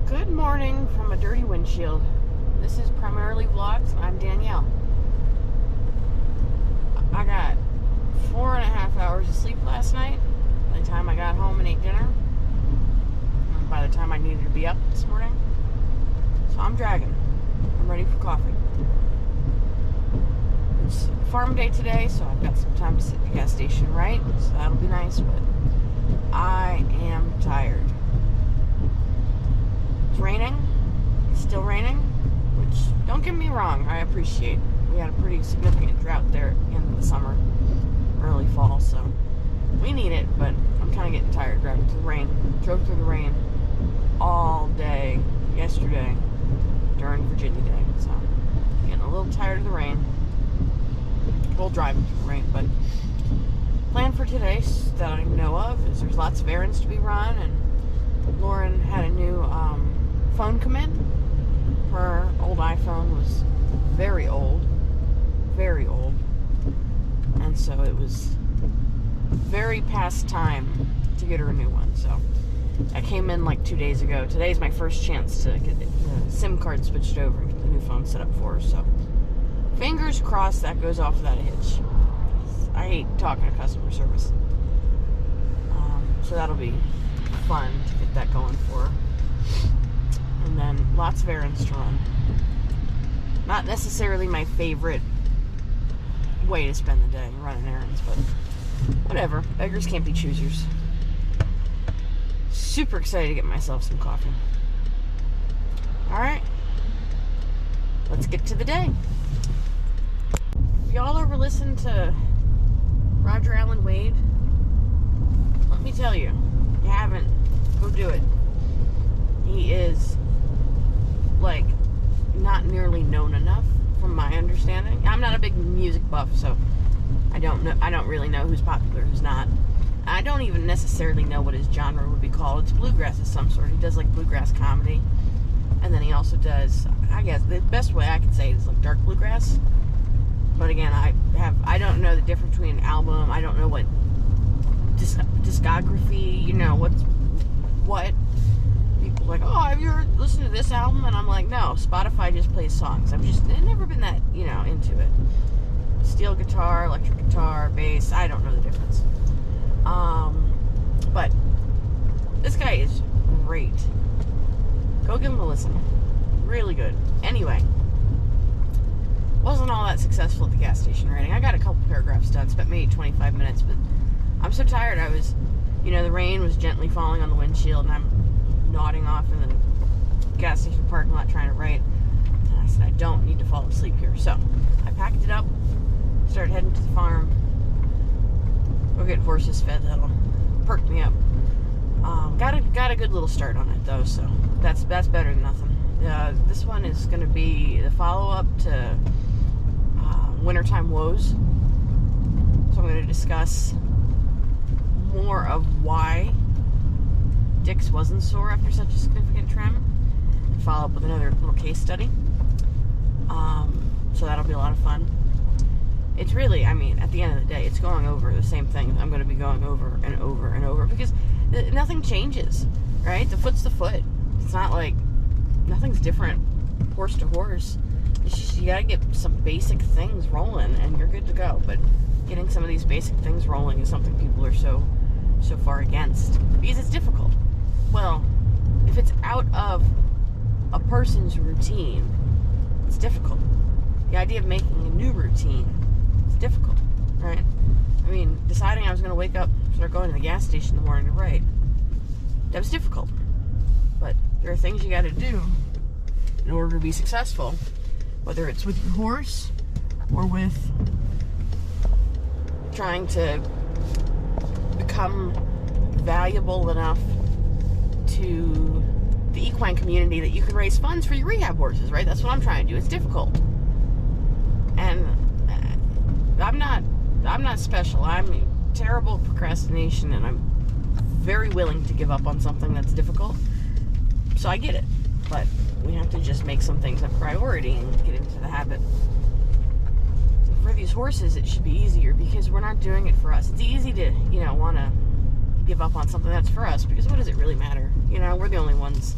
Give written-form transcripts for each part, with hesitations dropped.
Good morning from a dirty windshield. This is primarily vlogs. I'm Danielle. I got 4.5 hours of sleep last night by the time I got home and ate dinner, and by the time I needed to be up this morning. So I'm dragging. I'm ready for coffee. It's farm day today, so I've got some time to sit at the gas station, right? So that'll be nice, but I am tired. It's raining. It's still raining, which, don't get me wrong, I appreciate. We had a pretty significant drought there at the end of the summer, early fall, so we need it, but I'm kind of getting tired driving through the rain. Drove through the rain all day yesterday during Virginia Day, so getting a little tired of the rain. Well, driving through the rain, but plan for today that I don't even know of is there's lots of errands to be run, and Lauren had a new phone come in. Her old iPhone was very old, and so it was very past time to get her a new one. So I came in like 2 days ago. Today's my first chance to get the SIM card switched over and get the new phone set up for her. So fingers crossed that goes off without a hitch. I hate talking to customer service. So that'll be fun to get that going for her. And then lots of errands to run. Not necessarily my favorite way to spend the day, running errands, but whatever. Beggars can't be choosers. Super excited to get myself some coffee. Alright. Let's get to the day. If y'all ever listen to Roger Allen Wade, let me tell you, if you haven't, go do it. He is, like, not nearly known enough, from my understanding. I'm not a big music buff, so I don't really know who's popular, who's not. I don't even necessarily know what his genre would be called. It's bluegrass of some sort. He does, like, bluegrass comedy, and then he also does, I guess, the best way I could say it is, like, dark bluegrass. But again, I don't know the difference between an album. I don't know what discography, you know, what. People are like, oh, have you ever listened to this album? And I'm like, no, Spotify just plays songs. I've never been that, into it. Steel guitar, electric guitar, bass, I don't know the difference. But this guy is great. Go give him a listen. Really good. Anyway, wasn't all that successful at the gas station writing. I got a couple paragraphs done, spent maybe 25 minutes, but I'm so tired. I was, the rain was gently falling on the windshield, and I'm nodding off in the gas station parking lot trying to write. And I said, I don't need to fall asleep here. So I packed it up, started heading to the farm, go get horses fed. That'll perk me up. Got a good little start on it though, so that's better than nothing. This one is going to be the follow-up to Wintertime Woes. So I'm going to discuss more of why Dix wasn't sore after such a significant trim, and follow up with another little case study. So that'll be a lot of fun. It's really, at the end of the day, it's going over the same thing I'm going to be going over and over and over, because nothing changes, right? The foot's the foot. It's not like nothing's different horse to horse. It's just you got to get some basic things rolling and you're good to go. But getting some of these basic things rolling is something people are so far against, because it's difficult. Well, if it's out of a person's routine, it's difficult. The idea of making a new routine is difficult, right? Deciding I was going to wake up, start going to the gas station in the morning to write, that was difficult. But there are things you got to do in order to be successful, whether it's with your horse or with trying to become valuable enough to the equine community that you can raise funds for your rehab horses, right? That's what I'm trying to do. It's difficult. And I'm not special. I'm terrible at procrastination, and I'm very willing to give up on something that's difficult. So I get it. But we have to just make some things a priority and get into the habit. For these horses, it should be easier because we're not doing it for us. It's easy to, want to give up on something that's for us, because what does it really matter? We're the only ones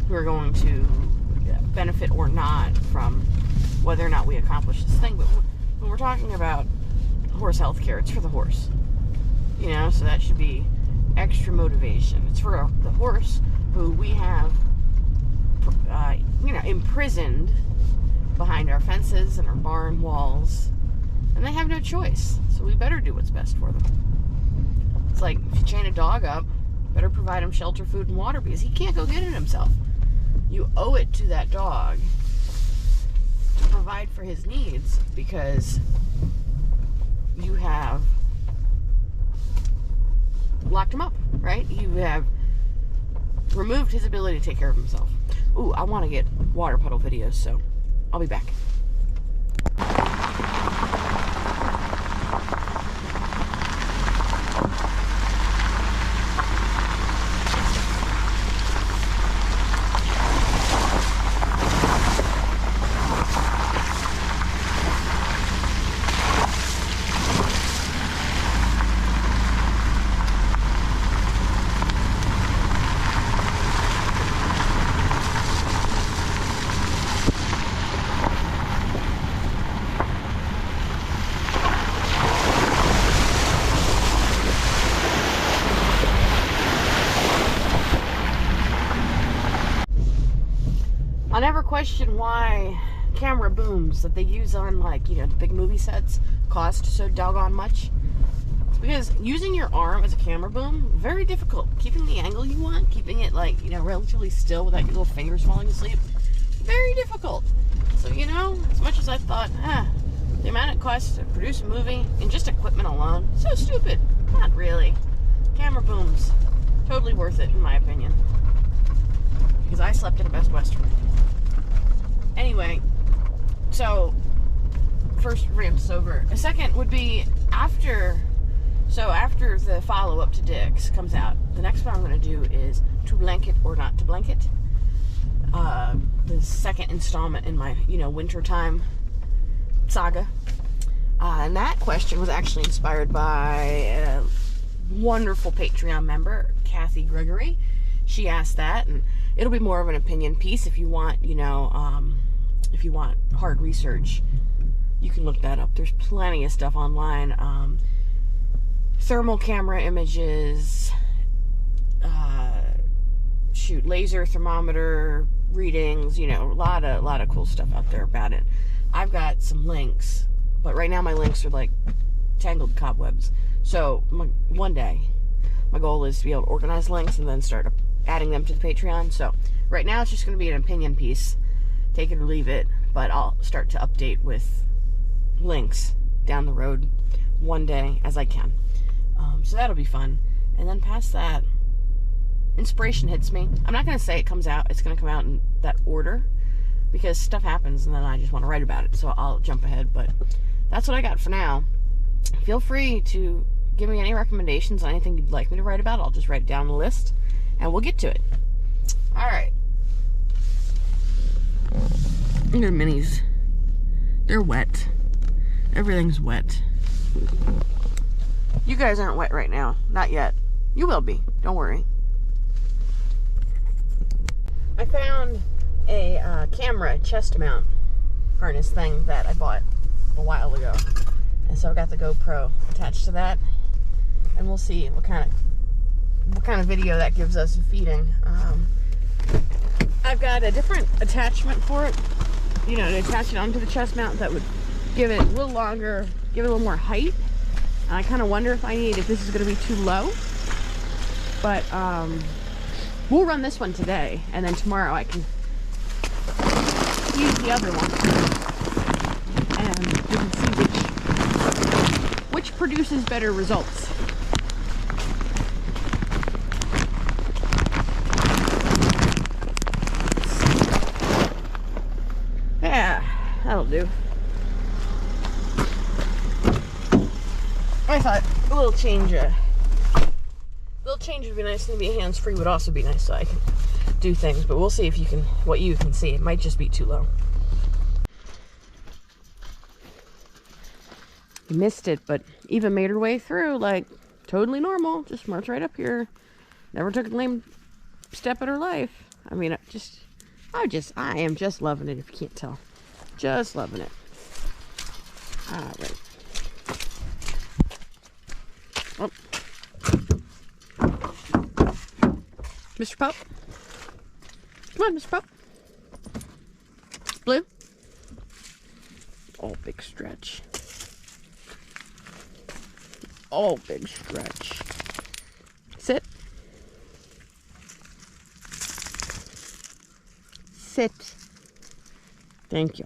who are going to benefit or not from whether or not we accomplish this thing. But when we're talking about horse health care, it's for the horse. You know, so that should be extra motivation. It's for the horse who we have, imprisoned behind our fences and our barn walls, and they have no choice. So we better do what's best for them. It's like if you chain a dog up, better provide him shelter, food, and water, because he can't go get it himself. You owe it to that dog to provide for his needs, because you have locked him up, right? You have removed his ability to take care of himself. Ooh, I want to get water puddle videos, so I'll be back. I'll never question why camera booms that they use on, like, the big movie sets cost so doggone much. It's because using your arm as a camera boom, very difficult. Keeping the angle you want, keeping it, relatively still without your little fingers falling asleep, very difficult. So, as much as I thought, the amount it costs to produce a movie and just equipment alone, so stupid. Not really. Camera booms, totally worth it in my opinion. Because I slept at a Best Western. Anyway, so first rant's over. A second would be after the follow-up to Dick's comes out, the next one I'm going to do is To Blanket or Not to Blanket. The second installment in my, wintertime saga. And that question was actually inspired by a wonderful Patreon member, Kathy Gregory. She asked that, and it'll be more of an opinion piece. If you want, if you want hard research, you can look that up. There's plenty of stuff online. Thermal camera images, laser thermometer readings, a lot of cool stuff out there about it. I've got some links, but right now my links are like tangled cobwebs. So one day, my goal is to be able to organize links and then start adding them to the Patreon. So right now it's just going to be an opinion piece. Take it or leave it, but I'll start to update with links down the road one day as I can. So that'll be fun. And then past that, inspiration hits me. I'm not going to say it's going to come out in that order, because stuff happens and then I just want to write about it. So I'll jump ahead, but that's what I got for now. Feel free to give me any recommendations on anything you'd like me to write about. I'll just write it down on the list and we'll get to it. Alright. They're minis. They're wet. Everything's wet. You guys aren't wet right now. Not yet. You will be. Don't worry. I found a camera chest mount harness thing that I bought a while ago. And so I got the GoPro attached to that. And we'll see what kind of video that gives us feeding. I've got a different attachment for it, to attach it onto the chest mount that would give it a little longer, give it a little more height. And I kind of wonder if this is going to be too low. But we'll run this one today, and then tomorrow I can use the other one, and we can see which produces better results. Yeah, that'll do. I thought a little change would be nice, and maybe hands-free would also be nice, so I can do things. But we'll see what you can see. It might just be too low. You missed it, but Eva made her way through, like, totally normal. Just marched right up here. Never took a lame step in her life. I mean, I am just loving it, if you can't tell. Just loving it. All right. Oh. Mr. Pup. Come on, Mr. Pup. Blue. Oh, big stretch. Oh, big stretch. Sit. Sit. Thank you.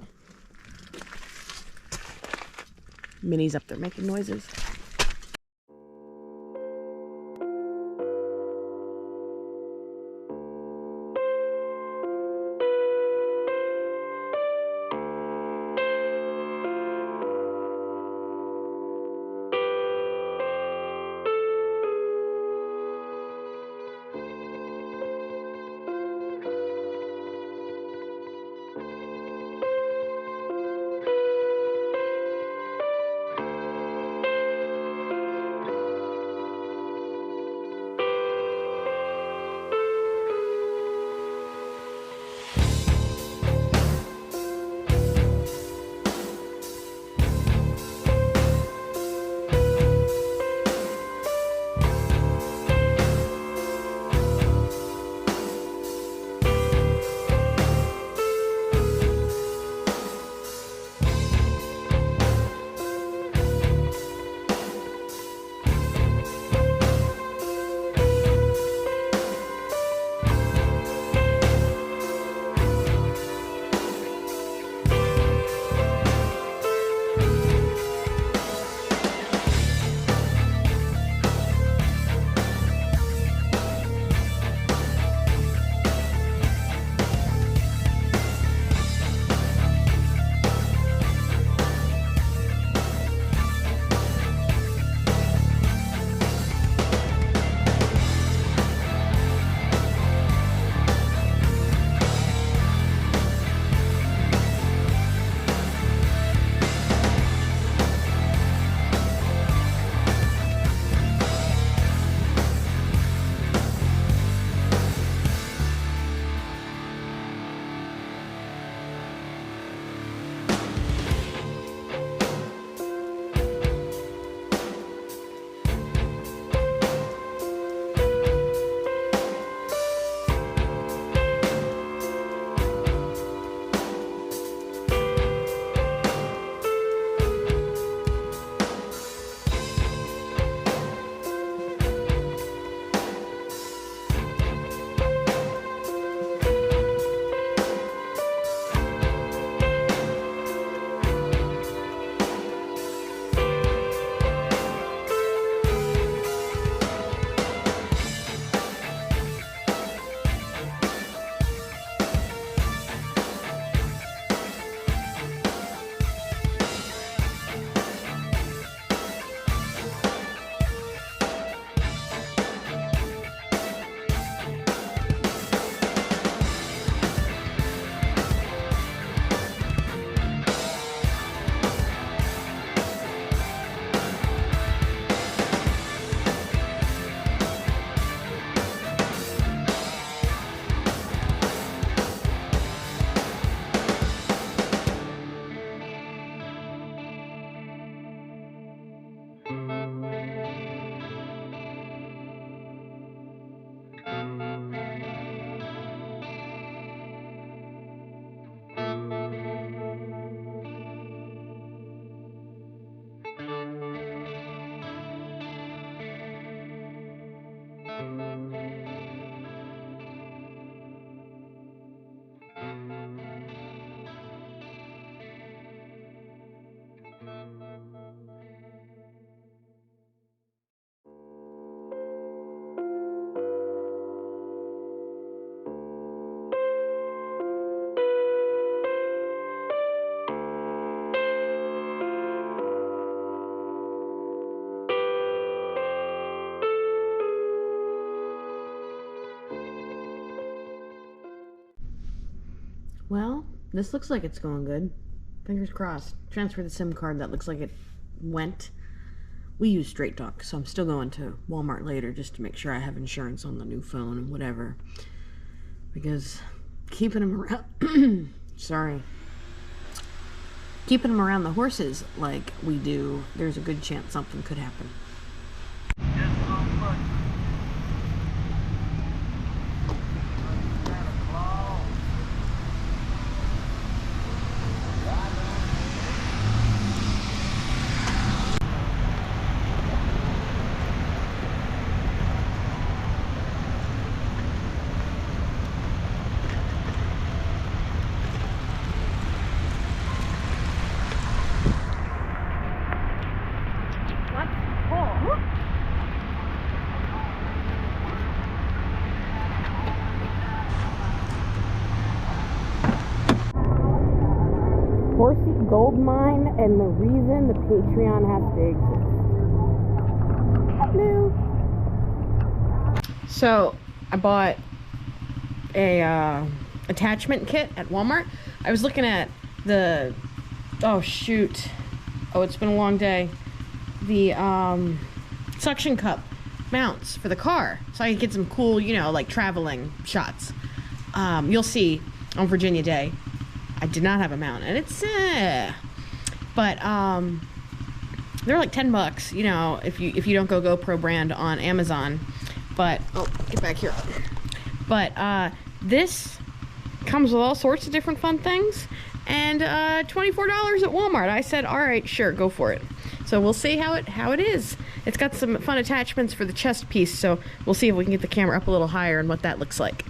Minnie's up there making noises. Well, this looks like it's going good. Fingers crossed. Transfer the SIM card. That looks like it went. We use Straight Talk, so I'm still going to Walmart later just to make sure I have insurance on the new phone and whatever. because keeping them around, sorry, keeping them around the horses like we do, there's a good chance something could happen. Horsey Gold Mine and the reason the Patreon has to exist. Hello. So I bought a attachment kit at Walmart. I was looking at the, oh shoot, oh it's been a long day, the suction cup mounts for the car, so I could get some cool, you know, like traveling shots. You'll see on Virginia Day I did not have a mount, and it's but they're like $10, you know, if you don't go GoPro brand on Amazon. But oh, get back here. But this comes with all sorts of different fun things, and $24 at Walmart. I said, all right, sure, go for it. So we'll see how it is. It's got some fun attachments for the chest piece, so we'll see if we can get the camera up a little higher and what that looks like.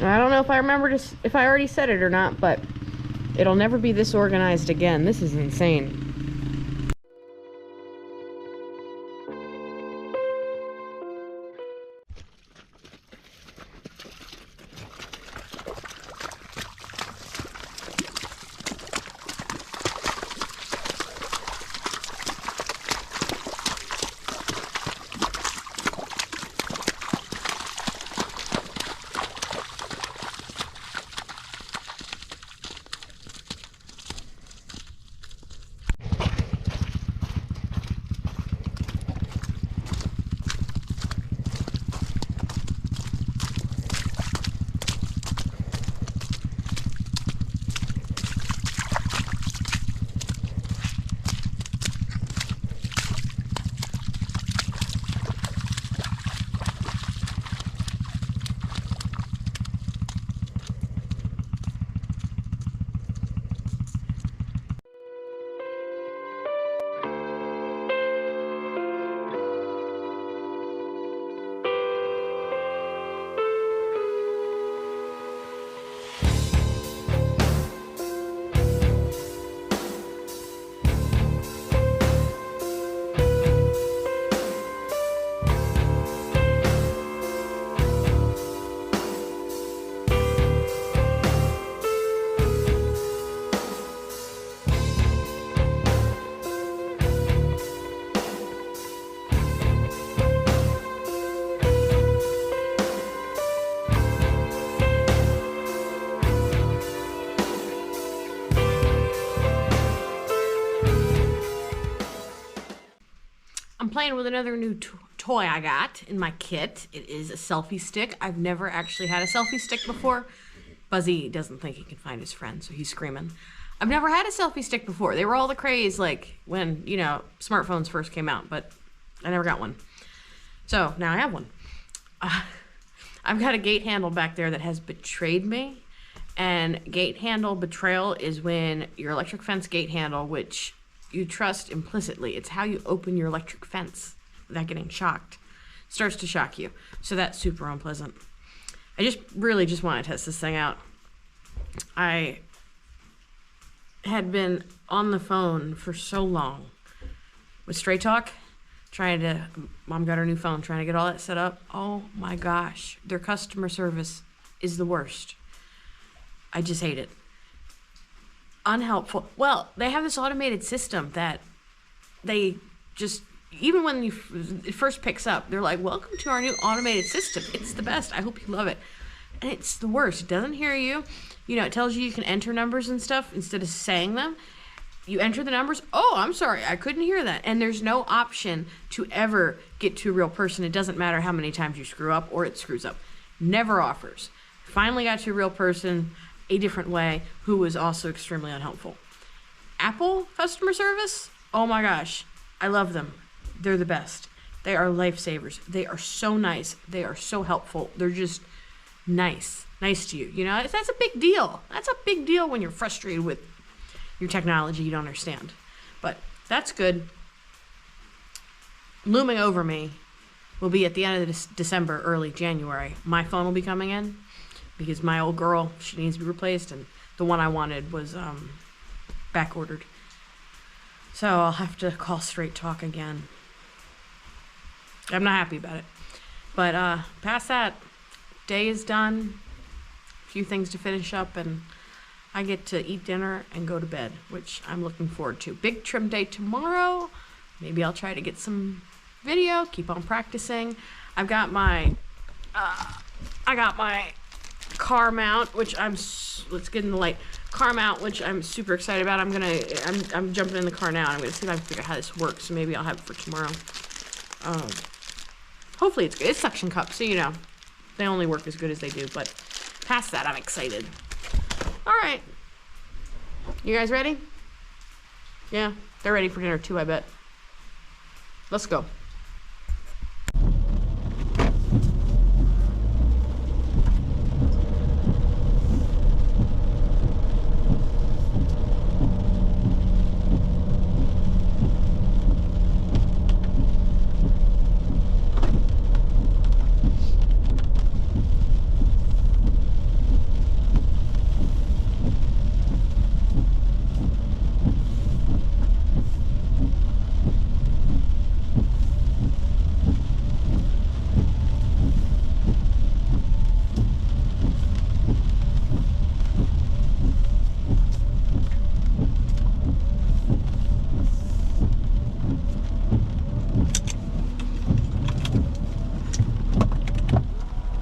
I don't know if I remember if I already said it or not, but it'll never be this organized again. This is insane. I'm playing with another new toy I got in my kit. It is a selfie stick. I've never actually had a selfie stick before. Buzzy doesn't think he can find his friend, so he's screaming. I've never had a selfie stick before. They were all the craze, like, when, you know, smartphones first came out, but I never got one. So, now I have one. I've got a gate handle back there that has betrayed me. And gate handle betrayal is when your electric fence gate handle, which you trust implicitly, it's how you open your electric fence without getting shocked, starts to shock you. So that's super unpleasant. I really just want to test this thing out. I had been on the phone for so long with Straight Talk, Mom got her new phone, trying to get all that set up. Oh my gosh, their customer service is the worst. I just hate it. Unhelpful. Well, they have this automated system that they just, even when it first picks up, they're like, welcome to our new automated system. It's the best. I hope you love it. And it's the worst. It doesn't hear you. You know, it tells you can enter numbers and stuff instead of saying them. You enter the numbers. Oh, I'm sorry, I couldn't hear that. And there's no option to ever get to a real person. It doesn't matter how many times you screw up or it screws up. never offers. Finally got to a real person a different way who was also extremely unhelpful. Apple customer service, oh my gosh, I love them. They're the best. They are lifesavers. They are so nice. They are so helpful. They're just nice to you. You know, that's a big deal. That's a big deal when you're frustrated with your technology you don't understand. But that's good. Looming over me will be at the end of December, early January. My phone will be coming in because my old girl, she needs to be replaced, and the one I wanted was back ordered. So I'll have to call Straight Talk again. I'm not happy about it. But past that, day is done. A few things to finish up, and I get to eat dinner and go to bed, which I'm looking forward to. Big trim day tomorrow. Maybe I'll try to get some video, keep on practicing. I've got my car mount, which let's get in the light. Car mount, which I'm super excited about. I'm jumping in the car now, and I'm gonna see if I can figure out how this works. So maybe I'll have it for tomorrow. Hopefully it's good. It's suction cups, so you know, they only work as good as they do. But past that, I'm excited. All right, you guys ready? Yeah, they're ready for dinner too, I bet. Let's go.